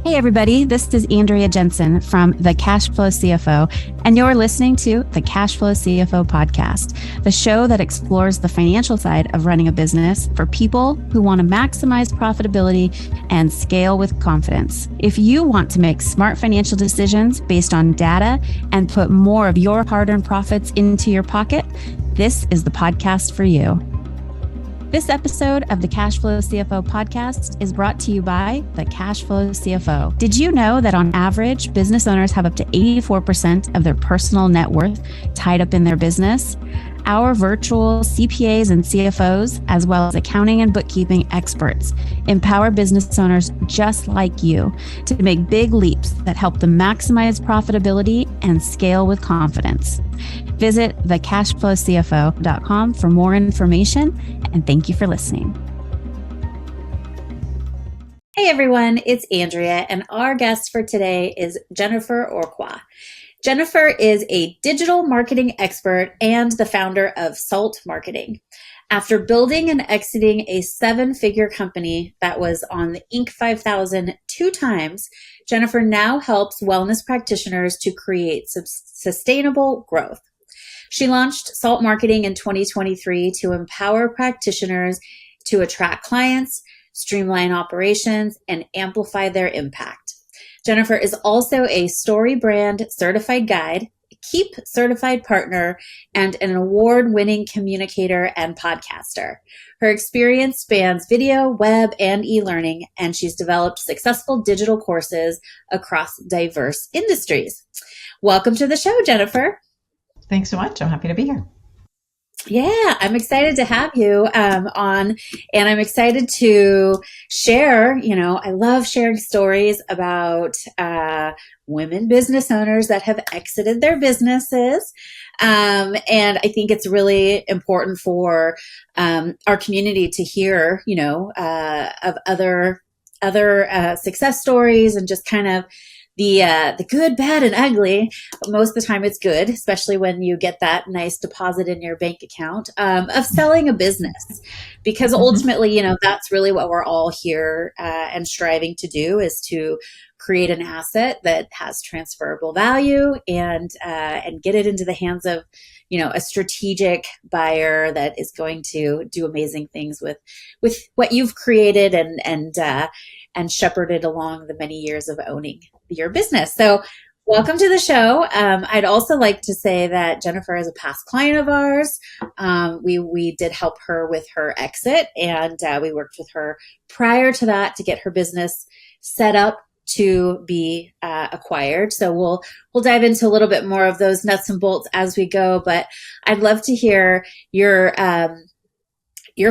Hey everybody, this is Andrea Jenson from the Cash Flow CFO, and you're listening to the Cash Flow CFO Podcast, the show that explores the financial side of running a business for people who want to maximize profitability and scale with confidence. If you want to make smart financial decisions based on data and put more of your hard-earned profits into your pocket, this is the podcast for you. This episode of the Cash Flow CFO podcast is brought to you by the Cash Flow CFO. Did you know that on average, business owners have up to 84% of their personal net worth tied up in their business? Our virtual CPAs and CFOs, as well as accounting and bookkeeping experts, empower business owners just like you to make big leaps that help them maximize profitability and scale with confidence. Visit thecashflowcfo.com for more information, and thank you for listening. Hey everyone, it's Andrea, and our guest for today is Jennifer Orechwa. Jennifer is a digital marketing expert and the founder of Salt Marketing. After building and exiting a 7-figure company that was on the Inc. 5000 2 times, Jennifer now helps wellness practitioners to create sustainable growth. She launched Salt Marketing in 2023 to empower practitioners to attract clients, streamline operations, and amplify their impact. Jennifer is also a StoryBrand certified guide, a Keep certified partner, and an award-winning communicator and podcaster. Her experience spans video, web, and e-learning, and she's developed successful digital courses across diverse industries. Welcome to the show, Jennifer. Thanks so much. I'm happy to be here. Yeah, I'm excited to have you on, and I'm excited to share, I love sharing stories about women business owners that have exited their businesses. And I think it's really important for our community to hear, of other success stories and just kind of the good, bad, and ugly. But most of the time it's good, especially when you get that nice deposit in your bank account of selling a business. Because ultimately, that's really what we're all here and striving to do, is to create an asset that has transferable value and get it into the hands of, a strategic buyer that is going to do amazing things with what you've created and shepherded along the many years of owning your business. So welcome to the show. I'd also like to say that Jennifer is a past client of ours. We did help her with her exit, and we worked with her prior to that to get her business set up to be acquired. So we'll dive into a little bit more of those nuts and bolts as we go. But I'd love to hear your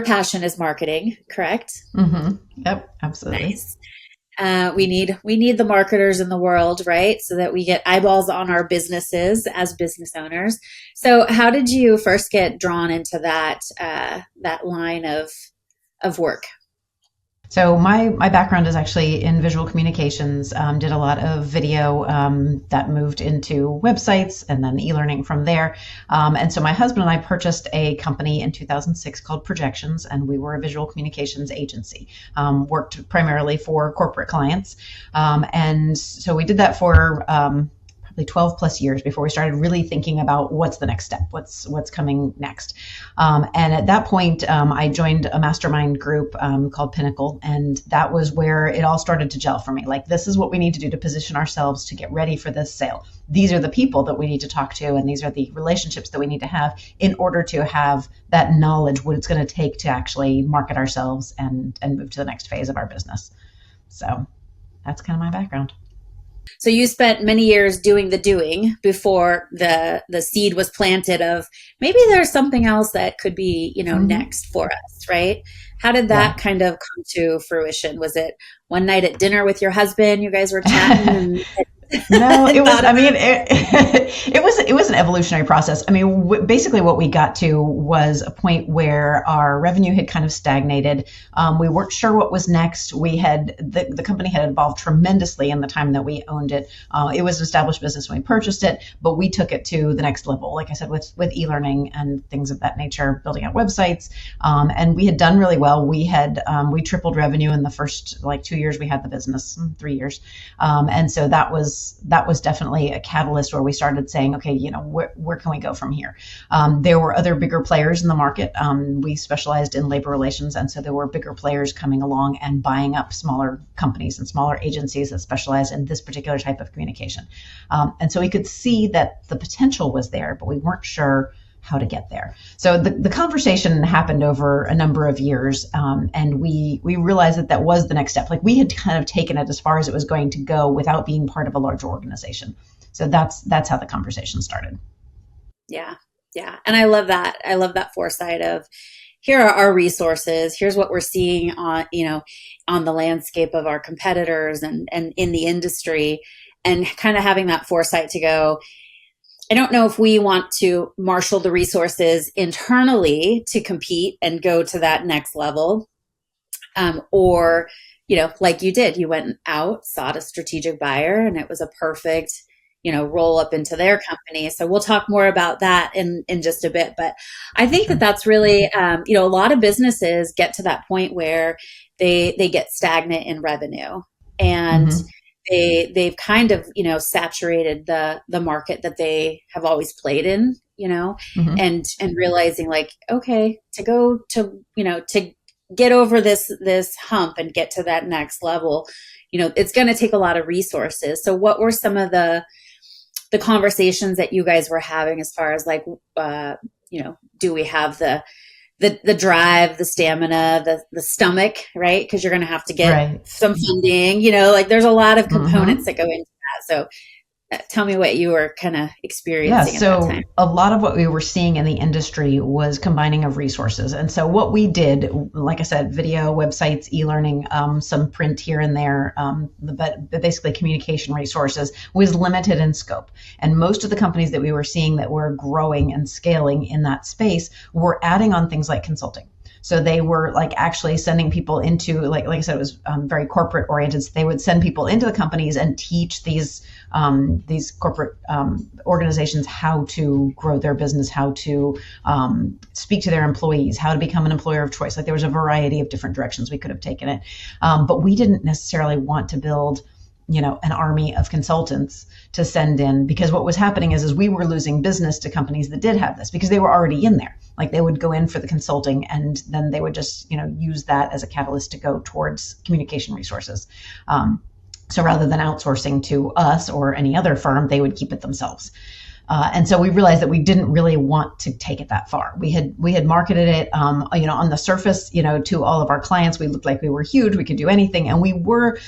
passion is marketing, correct? Mm-hmm. Yep, absolutely. Nice. We need the marketers in the world, right? So that we get eyeballs on our businesses as business owners. So how did you first get drawn into that line of work? So my background is actually in visual communications, did a lot of video that moved into websites and then e-learning from there. And so my husband and I purchased a company in 2006 called Projections, and we were a visual communications agency, worked primarily for corporate clients. And so we did that for probably 12 plus years before we started really thinking about what's the next step, what's coming next. And at that point, I joined a mastermind group called Pinnacle, and that was where it all started to gel for me. Like, this is what we need to do to position ourselves to get ready for this sale. These are the people that we need to talk to, and these are the relationships that we need to have in order to have that knowledge, what it's going to take to actually market ourselves and move to the next phase of our business. So that's kind of my background. So you spent many years doing the doing before the seed was planted of maybe there's something else that could be, next for us, right? How did that kind of come to fruition? Was it one night at dinner with your husband, you guys were chatting? No, it was, Thought I about mean, it was an evolutionary process. I mean, basically what we got to was a point where our revenue had kind of stagnated. We weren't sure what was next. The company had evolved tremendously in the time that we owned it. It was an established business when we purchased it, but we took it to the next level, like I said, with e-learning and things of that nature, building out websites. And we had done really well. We tripled revenue in the first 2 years we had the business, 3 years. And so that was definitely a catalyst where we started saying, okay, where can we go from here? There were other bigger players in the market. We specialized in labor relations, and so there were bigger players coming along and buying up smaller companies and smaller agencies that specialized in this particular type of communication. And so we could see that the potential was there, but we weren't sure how to get there. So the conversation happened over a number of years, and we realized that was the next step. Like, we had kind of taken it as far as it was going to go without being part of a larger organization. So that's how the conversation started. Yeah. And I love that. I love that foresight of, here are our resources. Here's what we're seeing on the landscape of our competitors and in the industry, and kind of having that foresight to go, I don't know if we want to marshal the resources internally to compete and go to that next level, or, like you did, you went out, sought a strategic buyer, and it was a perfect, roll up into their company. So we'll talk more about that in just a bit. But I think that that's really, a lot of businesses get to that point where they get stagnant in revenue, and they've kind of, saturated the market that they have always played in, and realizing, like, okay, to go to, to get over this hump and get to that next level, it's going to take a lot of resources. So what were some of the conversations that you guys were having as far as, like, do we have the drive, the stamina, the stomach, right? Because you're going to have to get some funding, there's a lot of components that go into that. So tell me what you were kind of experiencing at that time. A lot of what we were seeing in the industry was combining of resources. And so what we did, like I said, video, websites, e-learning, some print here and there, but basically communication resources, was limited in scope. And most of the companies that we were seeing that were growing and scaling in that space were adding on things like consulting. So they were actually sending people into, like I said, it was very corporate oriented. So they would send people into the companies and teach these corporate organizations how to grow their business, how to speak to their employees, how to become an employer of choice. There was a variety of different directions we could have taken it. But we didn't necessarily want to build an army of consultants to send in, because what was happening is we were losing business to companies that did have this, because they were already in there. They would go in for the consulting, and then they would just, use that as a catalyst to go towards communication resources. So rather than outsourcing to us or any other firm, they would keep it themselves. And so we realized that we didn't really want to take it that far. We had marketed it, on the surface, to all of our clients. We looked like we were huge. We could do anything. And we were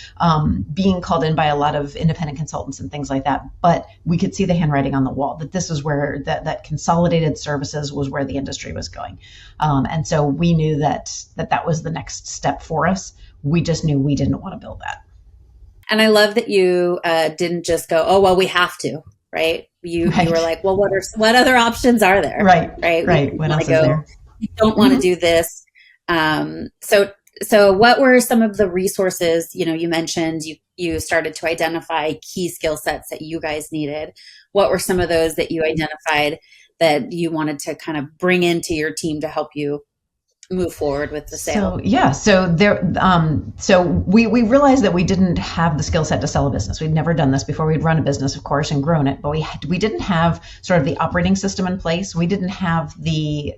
being called in by a lot of independent consultants and things like that. But we could see the handwriting on the wall, that this is where that consolidated services was where the industry was going. And so we knew that was the next step for us. We just knew we didn't want to build that. And I love that you didn't just go, oh, well, we have to. Right. You were like, well, what other options are there? Right. What else is there? We don't want to do this. So what were some of the resources, you mentioned you started to identify key skill sets that you guys needed. What were some of those that you identified that you wanted to kind of bring into your team to help you move forward with the sale? So we realized that we didn't have the skill set to sell a business. We'd never done this before. We'd run a business, of course, and grown it, but we didn't have sort of the operating system in place. We didn't have the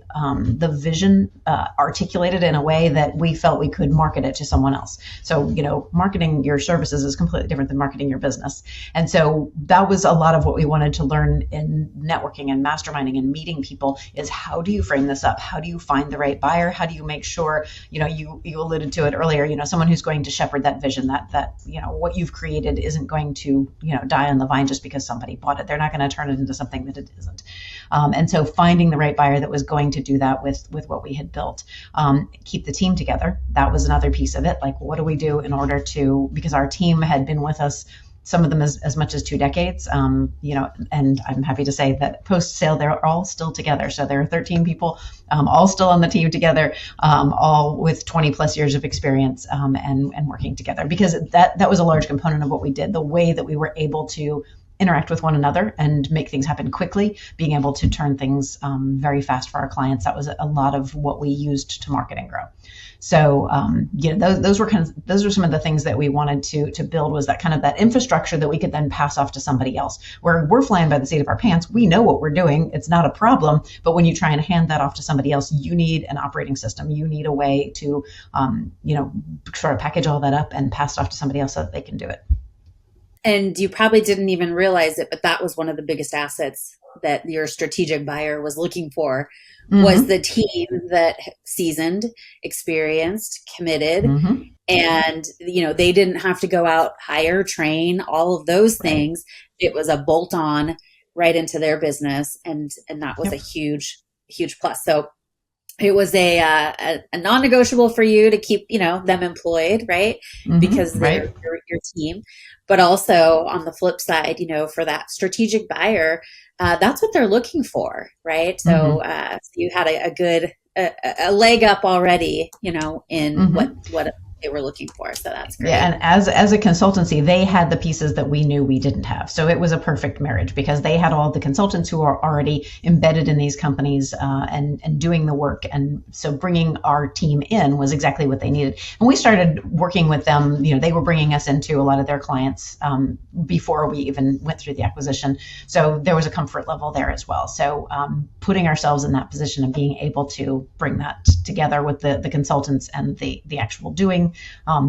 vision articulated in a way that we felt we could market it to someone else. So, marketing your services is completely different than marketing your business. And so that was a lot of what we wanted to learn in networking and masterminding and meeting people, is how do you frame this up? How do you find the right buyer? How do you make sure, you alluded to it earlier, someone who's going to shepherd that vision, that what you've created isn't going to, die on the vine just because somebody bought it. They're not going to turn it into something that it isn't. And so finding the right buyer that was going to do that with what we had built, keep the team together. That was another piece of it. What do we do in order to, because our team had been with us some of them as much as 2 decades. And I'm happy to say that post sale, they're all still together. So there are 13 people, all still on the team together, all with 20 plus years of experience, and working together, because that was a large component of what we did. The way that we were able to interact with one another and make things happen quickly, being able to turn things very fast for our clients. That was a lot of what we used to market and grow. So, those were some of the things that we wanted to build, was that kind of that infrastructure that we could then pass off to somebody else, where we're flying by the seat of our pants. We know what we're doing. It's not a problem. But when you try and hand that off to somebody else, you need an operating system. You need a way to, sort of package all that up and pass it off to somebody else so that they can do it. And you probably didn't even realize it, but that was one of the biggest assets that your strategic buyer was looking for, was the team that seasoned, experienced, committed, and they didn't have to go out, hire, train, all of those things. It was a bolt on right into their business, and that was a huge plus. So it was a non-negotiable for you to keep them employed, right? Because they're your team. But also on the flip side, for that strategic buyer, that's what they're looking for, right? So, so you had a good leg up already, in what they were looking for. So that's great. Yeah, and as a consultancy, they had the pieces that we knew we didn't have. So it was a perfect marriage, because they had all the consultants who are already embedded in these companies and doing the work. And so bringing our team in was exactly what they needed. And we started working with them. They were bringing us into a lot of their clients before we even went through the acquisition. So there was a comfort level there as well. So putting ourselves in that position and being able to bring that together with the consultants and the actual doing,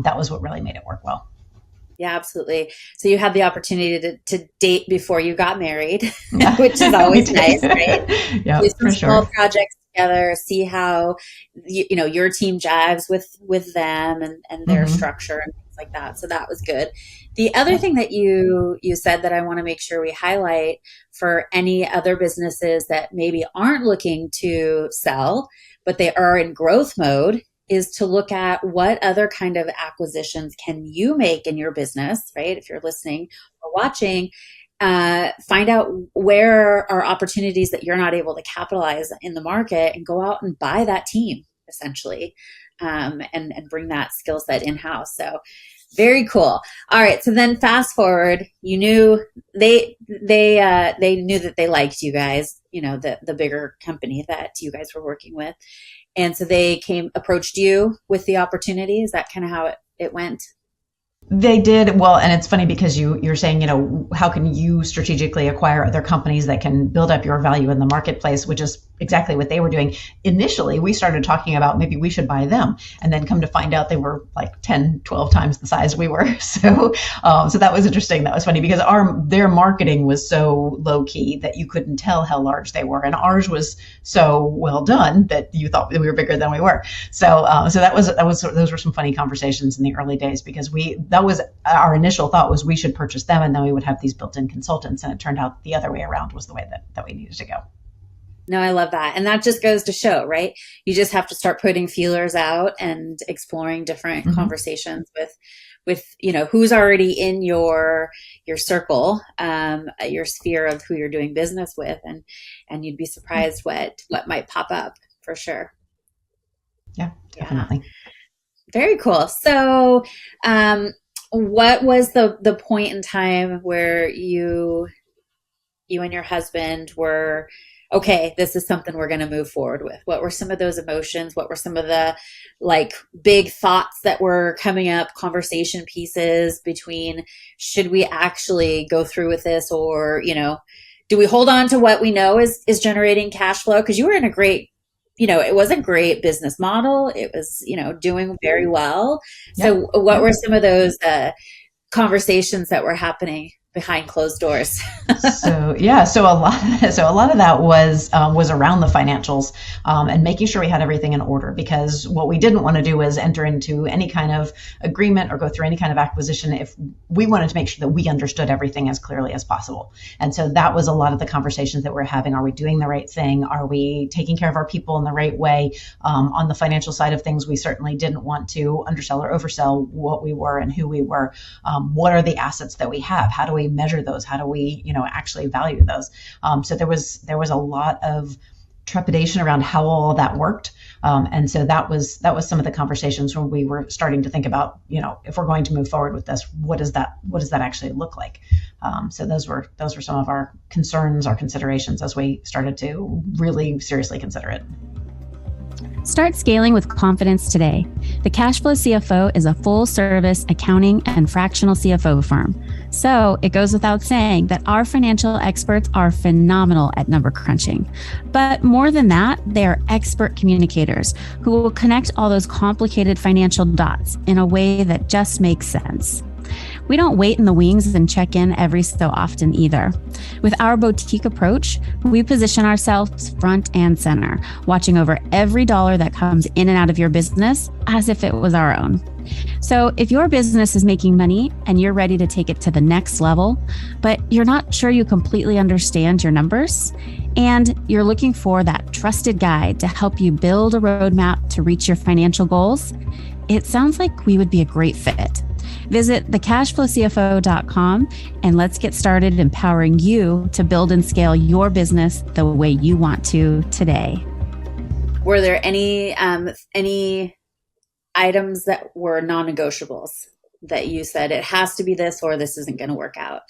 that was what really made it work well. Yeah, absolutely. So you had the opportunity to date before you got married, which is always nice, right? Yeah, do some for small sure. projects together, see how your team jives with them and their structure and things like that. So that was good. The other thing that you said that I want to make sure we highlight for any other businesses that maybe aren't looking to sell, but they are in growth mode, is to look at what other kind of acquisitions can you make in your business, right? If you're listening or watching, find out where are opportunities that you're not able to capitalize in the market, and go out and buy that team, essentially, and bring that skill set in-house. So very cool. All right. So then fast forward, you knew they knew that they liked you guys, the bigger company that you guys were working with. And so they approached you with the opportunity. Is that kind of how it went? They did. Well, and it's funny because you're saying, how can you strategically acquire other companies that can build up your value in the marketplace, which is exactly what they were doing. Initially, we started talking about maybe we should buy them, and then come to find out they were like 10, 12 times the size we were. So that was interesting. That was funny because their marketing was so low key that you couldn't tell how large they were. And ours was so well done that you thought we were bigger than we were. So those were some funny conversations in the early days, because that was our initial thought, was we should purchase them and then we would have these built-in consultants. And it turned out the other way around was the way that we needed to go. No, I love that. And that just goes to show, right? You just have to start putting feelers out and exploring different conversations with who's already in your circle, your sphere of who you're doing business with, and you'd be surprised what might pop up, for sure. Yeah, definitely. Yeah. Very cool. So, what was the point in time where you and your husband were, okay, this is something we're going to move forward with? What were some of those emotions? What were some of the big thoughts that were coming up, conversation pieces between, should we actually go through with this, or, do we hold on to what we know is generating cash flow? Because you were in a great, it was a great business model. It was, doing very well. Yep. So what were some of those conversations that were happening behind closed doors? So yeah, so a lot of that was around the financials, and making sure we had everything in order. Because what we didn't want to do was enter into any kind of agreement or go through any kind of acquisition if we wanted to make sure that we understood everything as clearly as possible. And so that was a lot of the conversations that we're having. Are we doing the right thing? Are we taking care of our people in the right way? On the financial side of things, we certainly didn't want to undersell or oversell what we were and who we were. What are the assets that we have? How do we measure those? How do we, actually value those? So there was a lot of trepidation around how all that worked, and so that was some of the conversations when we were starting to think about, if we're going to move forward with this, what does that actually look like? So those were some of our concerns, our considerations as we started to really seriously consider it. Start scaling with confidence today. The Cash Flow CFO is a full-service accounting and fractional CFO firm. So it goes without saying that our financial experts are phenomenal at number crunching. But more than that, they are expert communicators who will connect all those complicated financial dots in a way that just makes sense. We don't wait in the wings and check in every so often either. With our boutique approach, we position ourselves front and center, watching over every dollar that comes in and out of your business as if it was our own. So if your business is making money and you're ready to take it to the next level, but you're not sure you completely understand your numbers, and you're looking for that trusted guide to help you build a roadmap to reach your financial goals, it sounds like we would be a great fit. Visit thecashflowcfo.com and let's get started empowering you to build and scale your business the way you want to today. Were there any items that were non-negotiables that you said it has to be this or this isn't going to work out?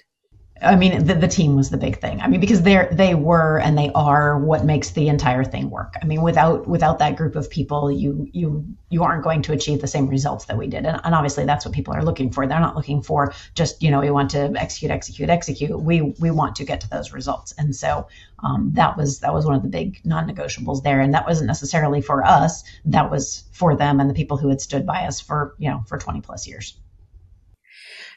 I mean, the team was the big thing. I mean, because they were and they are what makes the entire thing work. I mean, without that group of people, you aren't going to achieve the same results that we did. And obviously, that's what people are looking for. They're not looking for just, we want to execute. We want to get to those results. And so that was one of the big non-negotiables there. And that wasn't necessarily for us. That was for them and the people who had stood by us for 20 plus years.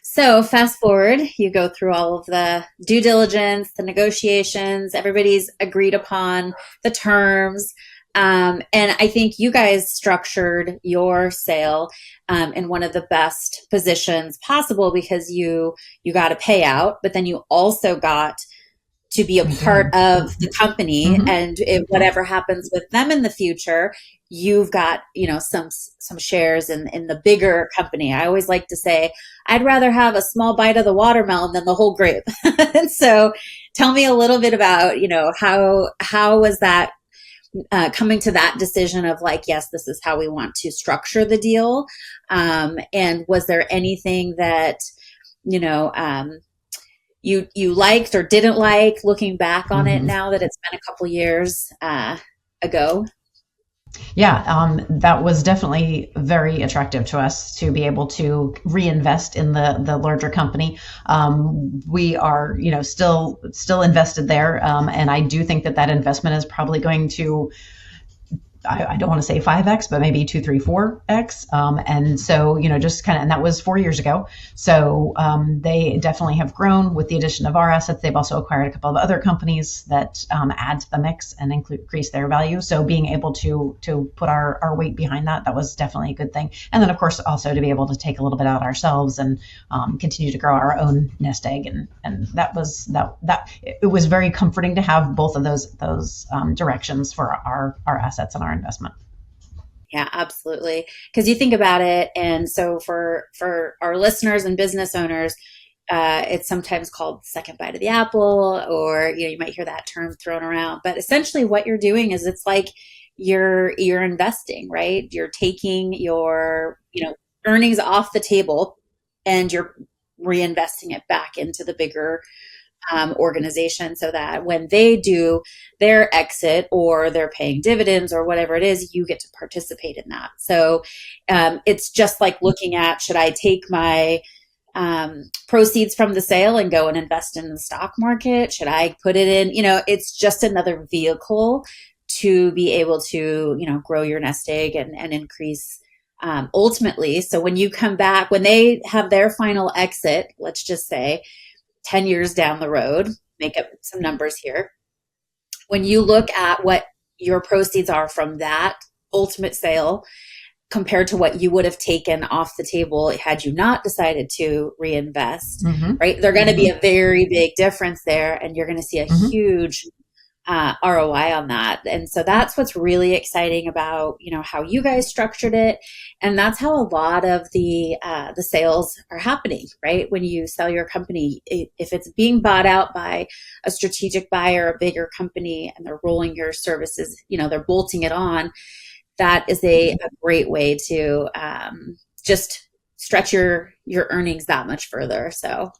So fast forward, you go through all of the due diligence, the negotiations, everybody's agreed upon the terms. And I think you guys structured your sale in one of the best positions possible because you got a payout, but then you also got to be a part of the company. Mm-hmm. And if whatever happens with them in the future, you've got, some shares in the bigger company. I always like to say, I'd rather have a small bite of the watermelon than the whole grape. And so tell me a little bit about, how was that coming to that decision of like, yes, this is how we want to structure the deal. And was there anything that, you liked or didn't like looking back on it now that it's been a couple years ago? Yeah, that was definitely very attractive to us to be able to reinvest in the larger company. We are, still invested there, and I do think that investment is probably going to, I don't want to say 5x, but maybe 2, 3, 4x. And so, just kind of, and that was 4 years ago. So they definitely have grown with the addition of our assets. They've also acquired a couple of other companies that add to the mix and increase their value. So being able to put our weight behind that was definitely a good thing. And then, of course, also to be able to take a little bit out ourselves and continue to grow our own nest egg. And that was it was very comforting to have both of those directions for our assets and our investment. Yeah, absolutely. Because you think about it, and so for our listeners and business owners, it's sometimes called second bite of the apple, or you might hear that term thrown around. But essentially, what you're doing is it's like you're investing, right? You're taking your earnings off the table, and you're reinvesting it back into the bigger organization, so that when they do their exit or they're paying dividends or whatever it is, you get to participate in that. So it's just like looking at, should I take my proceeds from the sale and go and invest in the stock market? Should I put it in, it's just another vehicle to be able to, grow your nest egg and increase ultimately. So when you come back, when they have their final exit, let's just say, 10 years down the road, make up some numbers here. When you look at what your proceeds are from that ultimate sale compared to what you would have taken off the table had you not decided to reinvest, right? They're going to be a very big difference there, and you're going to see a huge ROI on that. And so that's what's really exciting about, how you guys structured it. And that's how a lot of the sales are happening, right? When you sell your company, if it's being bought out by a strategic buyer, a bigger company, and they're rolling your services, they're bolting it on, that is a great way to just stretch your earnings that much further. So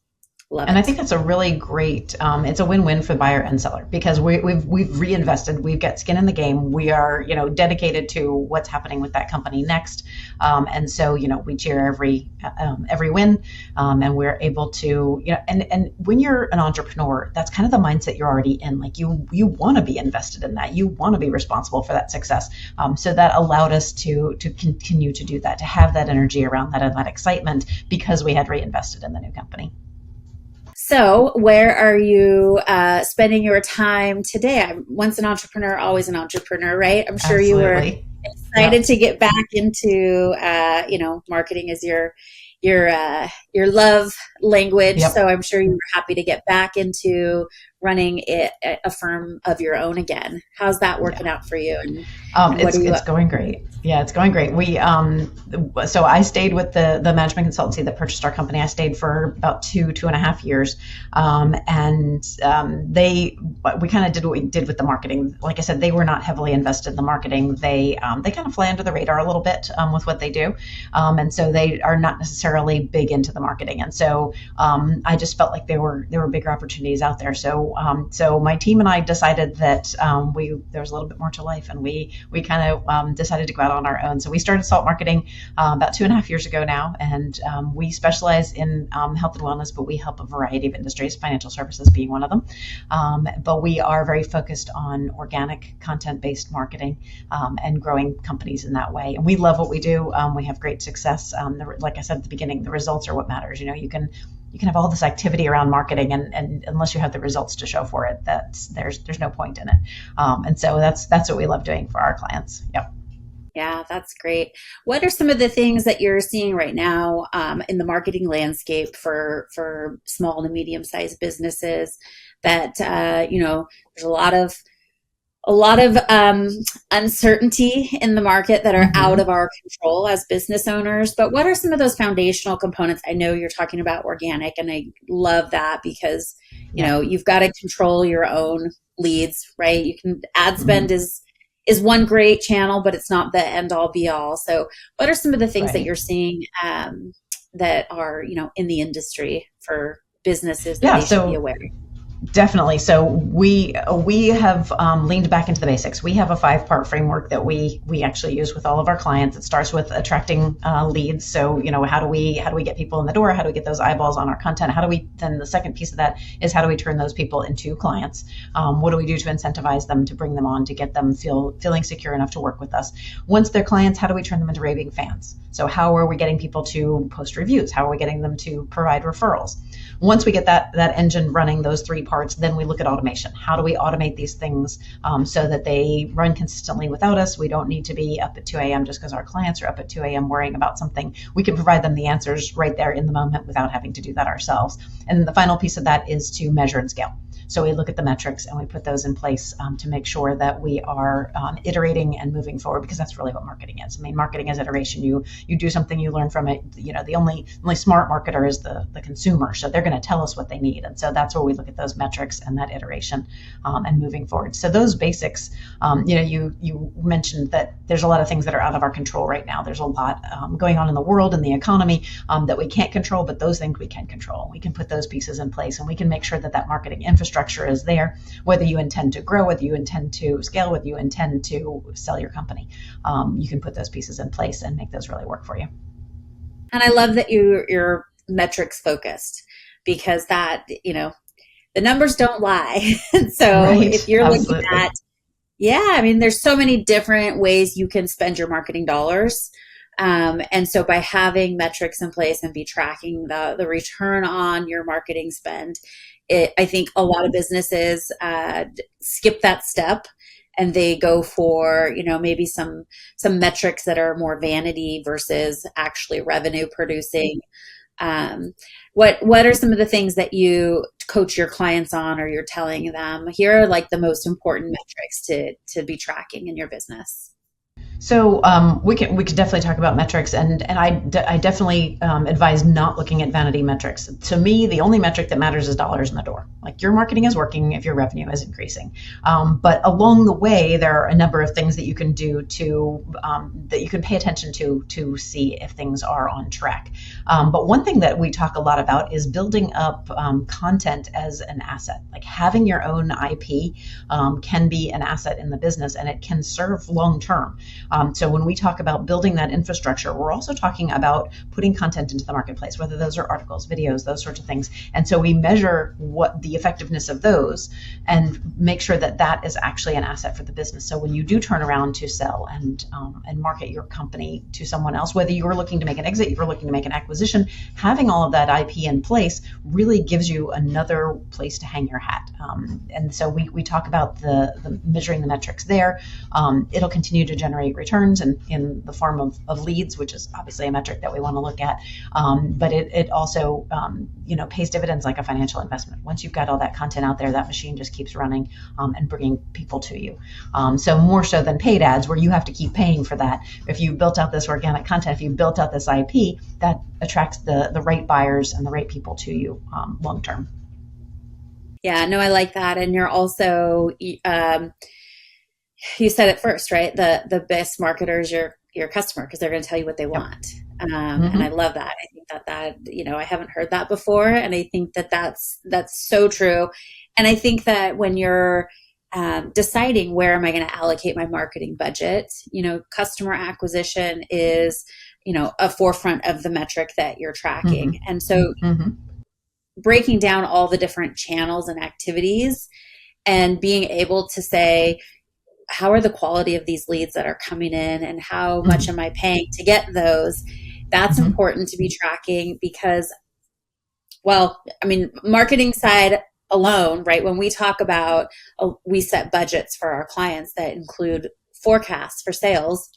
love and it. I think that's a really great, it's a win-win for the buyer and seller, because we've reinvested, we've got skin in the game. We are, dedicated to what's happening with that company next. And so, we cheer every win, and we're able to, and when you're an entrepreneur, that's kind of the mindset you're already in. Like you want to be invested in that. You want to be responsible for that success. So that allowed us to continue to do that, to have that energy around that and that excitement, because we had reinvested in the new company. So where are you spending your time today? Once an entrepreneur, always an entrepreneur, right? I'm sure you were excited to get back into, marketing is your love language. Yep. So I'm sure you were happy to get back into running a firm of your own again. How's that working out for you? And it's going great. Yeah, it's going great. So I stayed with the management consultancy that purchased our company. I stayed for about 2.5 years. We kind of did what we did with the marketing. Like I said, they were not heavily invested in the marketing. They kind of fly under the radar a little bit with what they do. And so they are not necessarily big into the marketing. And so I just felt like there were bigger opportunities out there. So my team and I decided that there was a little bit more to life, and we kind of decided to go out on our own. So we started Salt Marketing about 2.5 years ago now, and we specialize in health and wellness, but we help a variety of industries, financial services being one of them. But we are very focused on organic content-based marketing and growing companies in that way. And we love what we do. We have great success. Like I said at the beginning, the results are what matters. You can have all this activity around marketing, and unless you have the results to show for it, there's no point in it. And so that's what we love doing for our clients. Yep. Yeah, that's great. What are some of the things that you're seeing right now in the marketing landscape for small to medium-sized businesses that there's a lot of uncertainty in the market that are out of our control as business owners? But what are some of those foundational components? I know you're talking about organic, and I love that because you've got to control your own leads, right? You can ad spend is one great channel, but it's not the end all be all. So what are some of the things that you're seeing that are, in the industry for businesses that they should be aware of? Definitely. So we have leaned back into the basics. We have a 5-part framework that we actually use with all of our clients. It starts with attracting leads. So how do we get people in the door? How do we get those eyeballs on our content? Then the second piece of that is how do we turn those people into clients? What do we do to incentivize them, to bring them on, to get them feeling secure enough to work with us? Once they're clients, how do we turn them into raving fans? So how are we getting people to post reviews? How are we getting them to provide referrals? Once we get that engine running, those 3 parts, then we look at automation. How do we automate these things so that they run consistently without us? We don't need to be up at 2 a.m. just because our clients are up at 2 a.m. worrying about something. We can provide them the answers right there in the moment without having to do that ourselves. And the final piece of that is to measure and scale. So we look at the metrics and we put those in place to make sure that we are iterating and moving forward, because that's really what marketing is. I mean, marketing is iteration. You do something, you learn from it. The only smart marketer is the consumer. So they're going to tell us what they need. And so that's where we look at those metrics and that iteration and moving forward. So those basics, you mentioned that there's a lot of things that are out of our control right now. There's a lot going on in the world and the economy that we can't control, but those things we can control. We can put those pieces in place, and we can make sure that marketing infrastructure is there, whether you intend to grow, whether you intend to scale, whether you intend to sell your company. You can put those pieces in place and make those really work for you. And I love that you're metrics focused, because that, the numbers don't lie. So if you're looking at, there's so many different ways you can spend your marketing dollars. And so by having metrics in place and be tracking the return on your marketing spend, I think a lot of businesses skip that step and they go for, maybe some metrics that are more vanity versus actually revenue producing. What are some of the things that you coach your clients on, or you're telling them here are like the most important metrics to be tracking in your business? So we could definitely talk about metrics, and I definitely advise not looking at vanity metrics. To me, the only metric that matters is dollars in the door. Like, your marketing is working if your revenue is increasing. But along the way, there are a number of things that you can do that you can pay attention to see if things are on track. But one thing that we talk a lot about is building up content as an asset. Like, having your own IP can be an asset in the business, and it can serve long term. So when we talk about building that infrastructure, we're also talking about putting content into the marketplace, whether those are articles, videos, those sorts of things. And so we measure what the effectiveness of those and make sure that that is actually an asset for the business. So when you do turn around to sell and market your company to someone else, whether you're looking to make an exit, you're looking to make an acquisition, having all of that IP in place really gives you another place to hang your hat. And so we talk about the measuring the metrics there. It'll continue to generate returns in the form of leads, which is obviously a metric that we want to look at. But it also pays dividends like a financial investment. Once you've got all that content out there, that machine just keeps running and bringing people to you. So more so than paid ads, where you have to keep paying for that. If you built out this organic content, if you built out this IP, that attracts the right buyers and the right people to you long term. Yeah, no, I like that. And you're also, you said it first, right? The best marketer is your customer, because they're going to tell you what they want. And I love that. I think that I haven't heard that before. And I think that's so true. And I think that when you're deciding where am I going to allocate my marketing budget, customer acquisition is, a forefront of the metric that you're tracking. And so breaking down all the different channels and activities and being able to say, how are the quality of these leads that are coming in, and how much am I paying to get those? That's important to be tracking, because, marketing side alone, right? When we talk about, we set budgets for our clients that include forecasts for sales.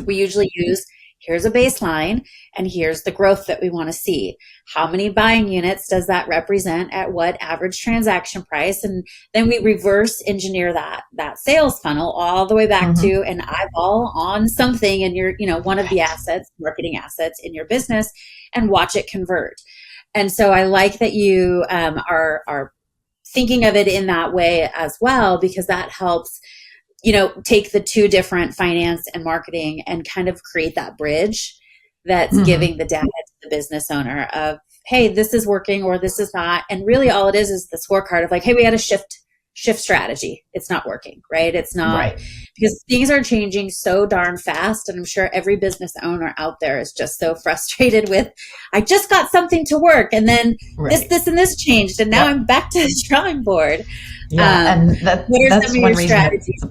We usually use, here's a baseline and here's the growth that we want to see. How many buying units does that represent at what average transaction price? And then we reverse engineer that sales funnel all the way back to an eyeball on something in your, one of the assets, marketing assets in your business, and watch it convert. And so I like that you are thinking of it in that way as well, because that helps take the two different finance and marketing and kind of create that bridge that's giving the data to the business owner of, hey, this is working or this is not. And really all it is the scorecard of like, hey, we had a shift strategy. It's not working, right? It's not, right. Because things are changing so darn fast. And I'm sure every business owner out there is just so frustrated with, I just got something to work, and then this and this changed, and now I'm back to the drawing board. Yeah, and that's some of your strategies.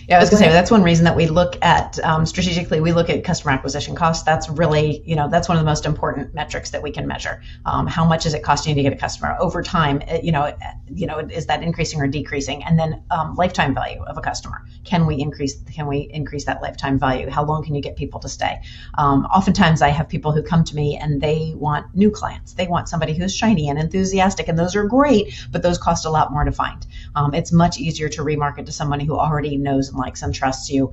Yeah, I was going to say, that's one reason that we look at strategically, we look at customer acquisition costs. That's really, that's one of the most important metrics that we can measure. How much is it costing you to get a customer over time? Is that increasing or decreasing? And then lifetime value of a customer. Can we increase that lifetime value? How long can you get people to stay? Oftentimes I have people who come to me and they want new clients. They want somebody who's shiny and enthusiastic, and those are great, but those cost a lot more to find. It's much easier to remarket to somebody who already knows and likes and trusts you,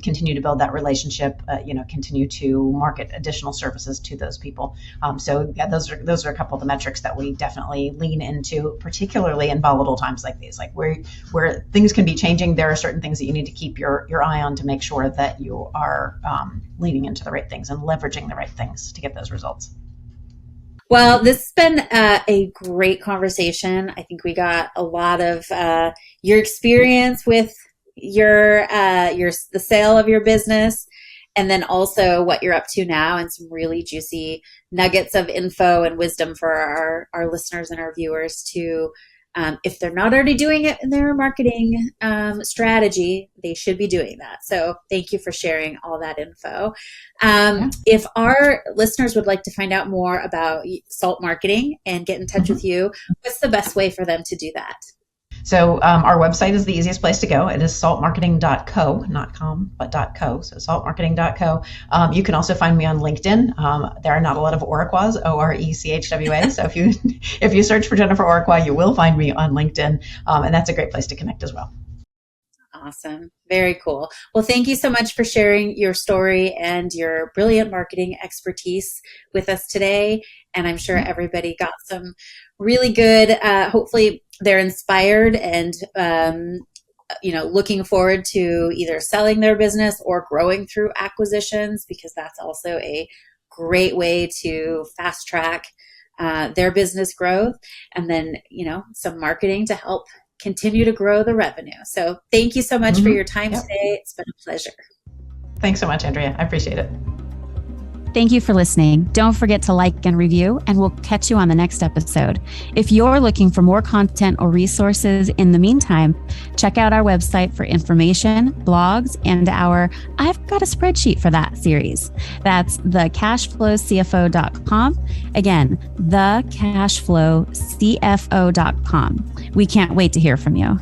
continue to build that relationship, continue to market additional services to those people. So yeah, those are a couple of the metrics that we definitely lean into, particularly in volatile times like these, like where things can be changing. There are certain things that you need to keep your eye on to make sure that you are leaning into the right things and leveraging the right things to get those results. Well, this has been a great conversation. I think we got a lot of your experience with the sale of your business, and then also what you're up to now, and some really juicy nuggets of info and wisdom for our listeners and our viewers to If they're not already doing it in their marketing strategy, they should be doing that. So thank you for sharing all that info. If our listeners would like to find out more about SALT marketing and get in touch with you, what's the best way for them to do that? So our website is the easiest place to go. It is saltmarketing.co, not com, but .co. So saltmarketing.co. You can also find me on LinkedIn. There are not a lot of Orechwas, Orechwa. So if you search for Jennifer Orechwa, you will find me on LinkedIn, and that's a great place to connect as well. Awesome. Very cool. Well, thank you so much for sharing your story and your brilliant marketing expertise with us today. And I'm sure everybody got some really good, hopefully they're inspired and, looking forward to either selling their business or growing through acquisitions, because that's also a great way to fast track their business growth. And then, some marketing to help continue to grow the revenue. So thank you so much for your time today. It's been a pleasure. Thanks so much, Andrea. I appreciate it. Thank you for listening. Don't forget to like and review, and we'll catch you on the next episode. If you're looking for more content or resources in the meantime, check out our website for information, blogs, and our I've Got a Spreadsheet for That series. That's thecashflowcfo.com. Again, thecashflowcfo.com. We can't wait to hear from you.